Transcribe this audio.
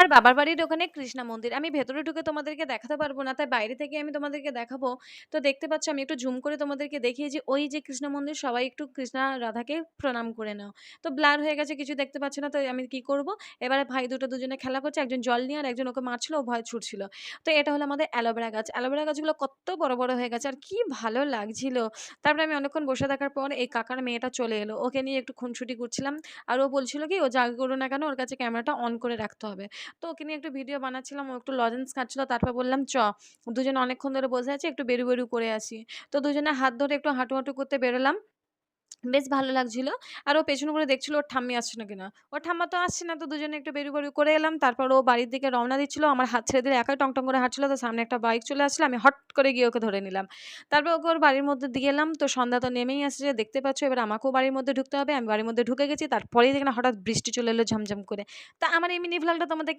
আমার বাবার বাড়ির ওখানে কৃষ্ণা মন্দির। আমি ভেতরে ঢুকে তোমাদেরকে দেখাতে পারব না। তাই বাইরে থেকে আমি তোমাদেরকে দেখাবো। তো দেখতে পাচ্ছ আমি একটু জুম করে তোমাদেরকে দেখিয়ে যে ওই যে কৃষ্ণ মন্দির, সবাই একটু কৃষ্ণা রাধাকে প্রণাম করে নাও। তো ব্লার হয়ে গেছে, কিছু দেখতে পাচ্ছি না। তো আমি কি করব? এবারে ভাই দুটো দুজনে খেলা করছে। একজন জল নিয়ে আর একজন ওকে মারছিল, ও ভয়ে ছুটছিল। তো এটা হলো আমাদের অ্যালোভেরা গাছ। অ্যালোভেরা গাছগুলো কত বড়, বড় হয়ে গেছে আর কি ভালো লাগছিল। তারপরে আমি অনেকক্ষণ বসে থাকার পর এই কাকার মেয়েটা চলে এলো। ওকে নিয়ে একটু খুনসুটি করছিলাম। আর ও বলছিল কি, ও যাই করুক না কেন ওর কাছে ক্যামেরাটা অন করে রাখতে হবে। তো ওকে নিয়ে একটু ভিডিও বানাচ্ছিলাম, ও একটু লজেন্স খাচ্ছিল। তারপর বললাম দুজনে অনেকক্ষণ ধরে বসে আছি, একটু বেরু বেরু করে আসি। তো দুজনে হাত ধরে একটু হাঁটু হাঁটু করতে বেরোলাম। বেশ ভালো লাগছিল। আর ও পেছন করে দেখছিল ওর ঠাম্মি আসছে না কিনা। ওর ঠাম্মা তো আসছে না, তো দুজনে একটু বেরু বেরু করে এলাম। তারপর ও বাড়ির দিকে রওনা দিচ্ছিল, আমার হাত ছেড়ে দিয়ে একাই টং টং করে হাঁটছিল। তো সামনে একটা বাইক চলে আসলো, আমি হট করে গিয়ে ওকে ধরে নিলাম। তারপর ওকে ওর বাড়ির মধ্যে দিয়ে এলাম। তো সন্ধ্যা তো নেমেই আসছে, দেখতে পাচ্ছ। এবার আমাকেও বাড়ির মধ্যে ঢুকতে হবে। আমি বাড়ির মধ্যে ঢুকে গেছি, তারপরেই দেখি না হঠাৎ বৃষ্টি চলে এলো ঝমঝম করে। তা আমার এই মিনি ভ্লগটা তোমাদের